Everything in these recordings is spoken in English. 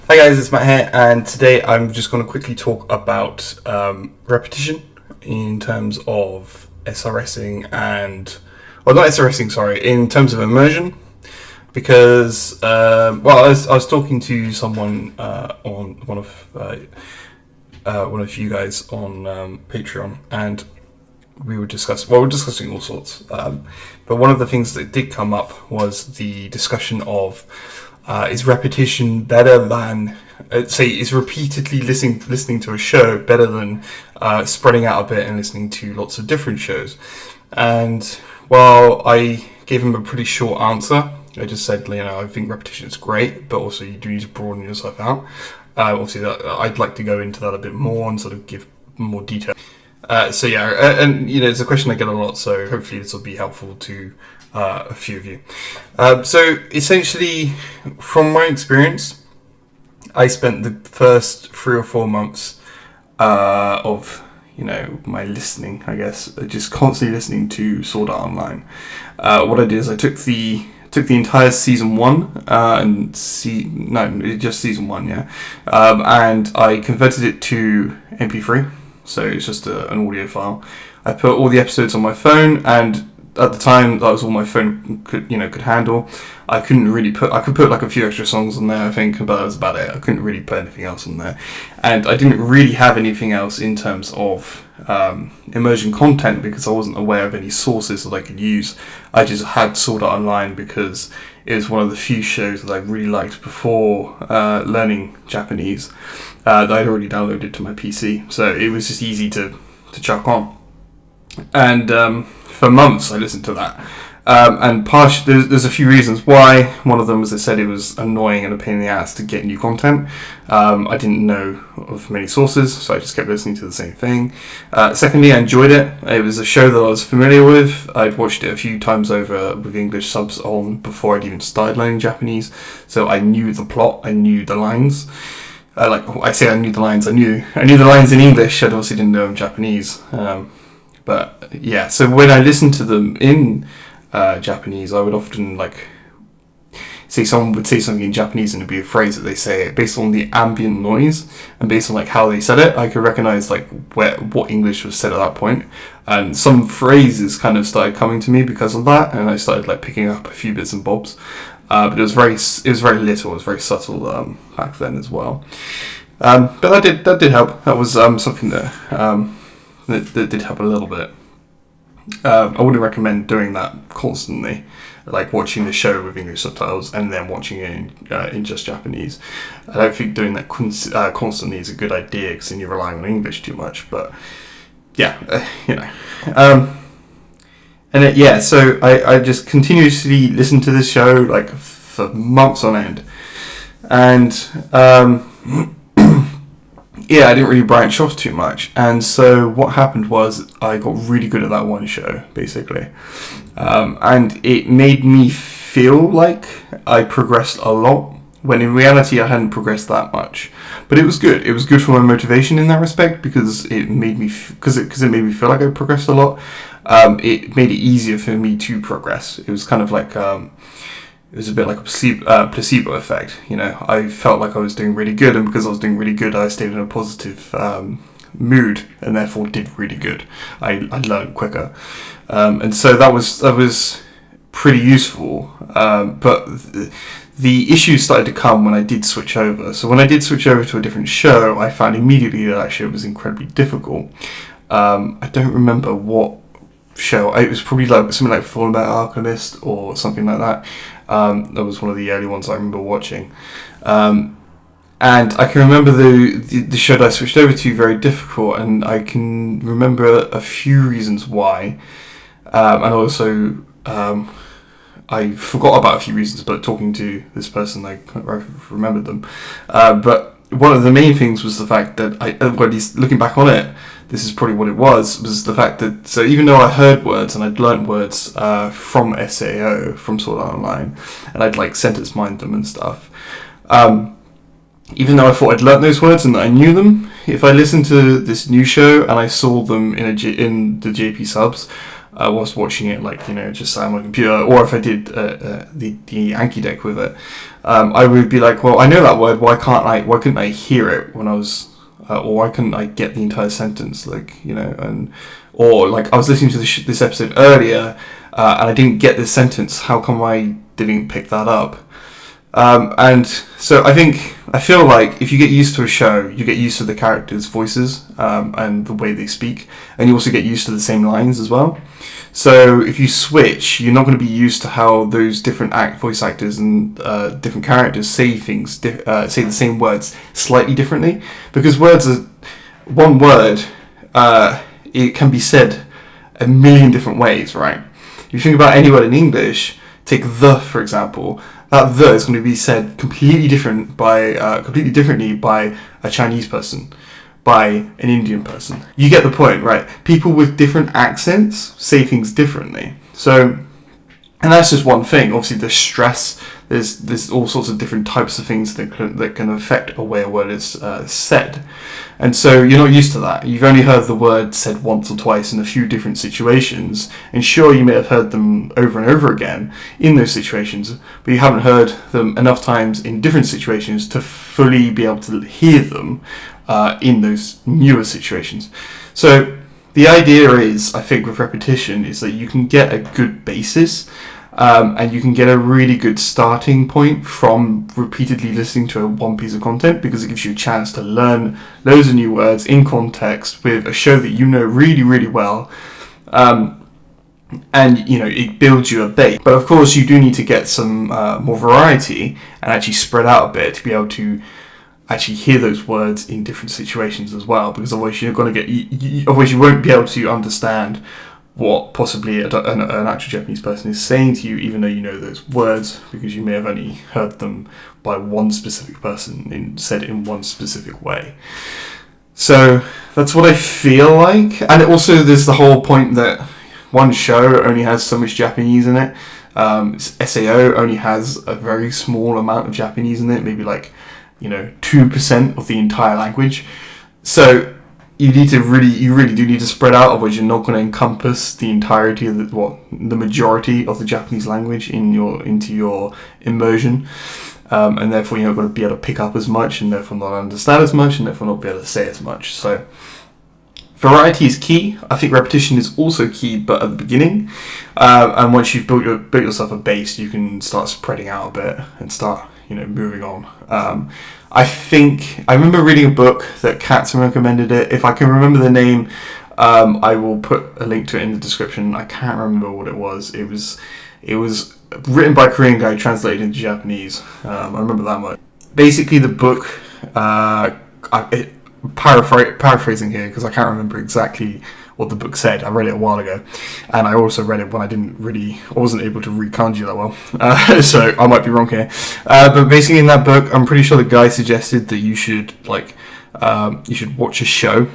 Hi guys, it's Matt here, and today I'm just going to quickly talk about repetition in terms of SRSing not SRSing, sorry, in terms of immersion, because I was talking to someone on one of you guys on Patreon, and we're discussing all sorts, but one of the things that did come up was the discussion of is repetition better than, is repeatedly listening to a show better than spreading out a bit and listening to lots of different shows? And while I gave him a pretty short answer, I just said, I think repetition is great, but also you do need to broaden yourself out. Obviously, I'd like to go into that a bit more and sort of give more detail. It's a question I get a lot, so hopefully this will be helpful to a few of you. So essentially, from my experience, I spent the first 3 or 4 months of my listening, I guess, just constantly listening to Sword Art Online. What I did is I took the entire season 1 just season 1, yeah, and I converted it to MP3. So it's just an audio file. I put all the episodes on my phone, and at the time that was all my phone could handle. I could put like a few extra songs on there, I think, but that was about it. I couldn't really put anything else on there, and I didn't really have anything else in terms of immersion content because I wasn't aware of any sources that I could use. I just had Sword Art Online because it was one of the few shows that I really liked before learning Japanese that I'd already downloaded to my PC, so it was just easy to chuck on. And for months I listened to that. And there's a few reasons why. One of them was, I said, it was annoying and a pain in the ass to get new content. I didn't know of many sources, so I just kept listening to the same thing. Secondly, I enjoyed it. It was a show that I was familiar with. I'd watched it a few times over with English subs on before I'd even started learning Japanese, so I knew the plot, I knew the lines. I knew the lines. I knew the lines in English. I obviously didn't know them in Japanese. But yeah, so when I listened to them in Japanese, I would often someone would say something in Japanese and it'd be a phrase that they say based on the ambient noise and based on how they said it. I could recognize what English was said at that point, and some phrases kind of started coming to me because of that, and I started picking up a few bits and bobs. But it was very little. It was very subtle back then as well. But that did help. That was something that did help a little bit. I wouldn't recommend doing that constantly, watching the show with English subtitles and then watching it in just Japanese. I don't think doing that constantly is a good idea because then you're relying on English too much. But yeah, so I just continuously listened to this show for months on end, and I didn't really branch off too much. And so what happened was I got really good at that one show, basically, and it made me feel like I progressed a lot, when in reality I hadn't progressed that much. But it was good. It was good for my motivation in that respect because it made me feel like I progressed a lot. It made it easier for me to progress. It was kind of it was a bit like a placebo effect. I felt like I was doing really good, and because I was doing really good, I stayed in a positive mood and therefore did really good. I learned quicker, and so that was pretty useful. But the issues started to come when I did switch over. So when I did switch over to a different show, I found immediately that show was incredibly difficult. I don't remember what show. It was probably something like Fullmetal Alchemist or something like that. That was one of the early ones I remember watching. And I can remember the show that I switched over to very difficult, and I can remember a few reasons why. And also, I forgot about a few reasons, but talking to this person, I remembered them. But one of the main things was the fact that at least looking back on it, this is probably what it was the fact that, so even though I heard words and I'd learnt words from SAO, from Sword Art Online, and I'd sentence mind them and stuff, even though I thought I'd learnt those words and that I knew them, if I listened to this new show and I saw them in the JP subs, whilst watching it, like, just sat on my computer, or if I did the Anki deck with it, I would be like, well, I know that word, why couldn't I hear it when I was, or why couldn't I get the entire sentence, or like I was listening to this episode earlier, and I didn't get this sentence, how come I didn't pick that up? And so I feel like if you get used to a show, you get used to the characters' voices and the way they speak, and you also get used to the same lines as well. So if you switch, you're not going to be used to how those different voice actors and different characters say things, say the same words slightly differently, because one word, it can be said a million different ways, right? If you think about any word in English, take the, for example. That the is going to be said completely differently by a Chinese person, by an Indian person. You get the point, right? People with different accents say things differently. So, and that's just one thing. Obviously, there's stress. There's all sorts of different types of things that can affect a way a word is said. And so you're not used to that. You've only heard the word said once or twice in a few different situations. And sure, you may have heard them over and over again in those situations, but you haven't heard them enough times in different situations to fully be able to hear them in those newer situations. So the idea is, I think, with repetition, is that you can get a good basis, and you can get a really good starting point from repeatedly listening to one piece of content, because it gives you a chance to learn loads of new words in context with a show that you know really, really well. And it builds you a base. But of course, you do need to get some more variety and actually spread out a bit to be able to actually hear those words in different situations as well, because otherwise otherwise you won't be able to understand what possibly an actual Japanese person is saying to you, even though you know those words, because you may have only heard them by one specific person said in one specific way. So that's what I feel like. And also there's the whole point that one show only has so much Japanese in it. SAO only has a very small amount of Japanese in it, maybe 2% of the entire language. So you really do need to spread out, otherwise you're not going to encompass the entirety of the majority of the Japanese language into your immersion, and therefore you're not going to be able to pick up as much, and therefore not understand as much, and therefore not be able to say as much. So variety is key. I think repetition is also key, but at the beginning, and once you've built yourself a base, you can start spreading out a bit and start moving on. I remember reading a book that Katz recommended it. If I can remember the name, I will put a link to it in the description. I can't remember what it was. It was written by a Korean guy, translated into Japanese. I remember that much. Basically, the book, paraphrasing here because I can't remember exactly what the book said. I read it a while ago, and I also read it when I wasn't able to read kanji that well, so I might be wrong here. But basically, in that book, I'm pretty sure the guy suggested that you should watch a show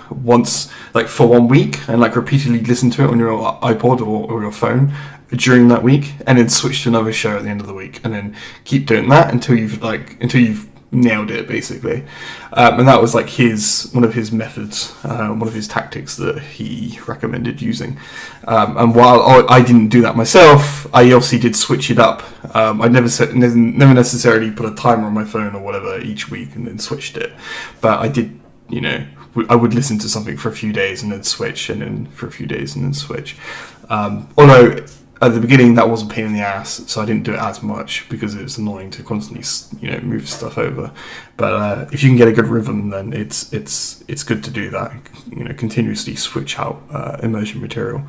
once, for 1 week, and repeatedly listen to it on your iPod or your phone during that week, and then switch to another show at the end of the week, and then keep doing that until you've nailed it, basically. And that was one of his methods, one of his tactics that he recommended using. And while I didn't do that myself, I obviously did switch it up. I never necessarily put a timer on my phone or whatever each week and then switched it, but I did, I would listen to something for a few days and then switch, and then for a few days and then switch. Although at the beginning that was a pain in the ass, so I didn't do it as much because it was annoying to constantly move stuff over. But if you can get a good rhythm, then it's good to do that. Continuously switch out immersion material,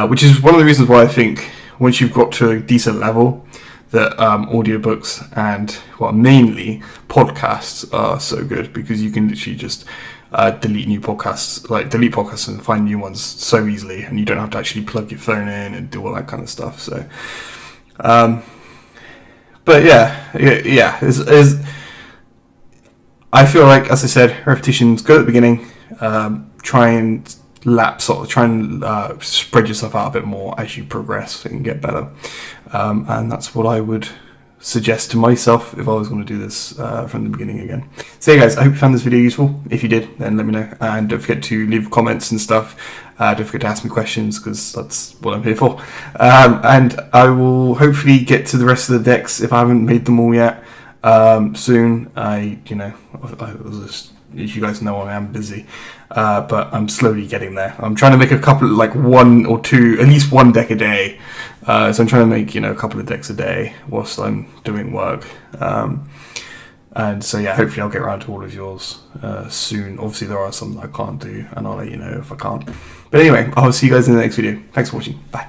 which is one of the reasons why I think once you've got to a decent level, that audiobooks and mainly podcasts are so good, because you can literally just delete podcasts and find new ones so easily, and you don't have to actually plug your phone in and do all that kind of stuff. So but yeah, I feel like, as I said, repetition's good at the beginning. Try and spread yourself out a bit more as you progress and get better, and that's what I would suggest to myself if I was going to do this from the beginning again. So yeah, guys, I hope you found this video useful. If you did, then let me know, and don't forget to leave comments and stuff. Don't forget to ask me questions, because that's what I'm here for. And I will hopefully get to the rest of the decks if I haven't made them all yet soon. I was just, as you guys know, I am busy, but I'm slowly getting there. I'm trying to make a couple, like one or two, at least one deck a day. So I'm trying to make a couple of decks a day whilst I'm doing work. And so yeah, hopefully I'll get around to all of yours soon. Obviously there are some that I can't do, and I'll let you know if I can't. But anyway, I'll see you guys in the next video. Thanks for watching. Bye.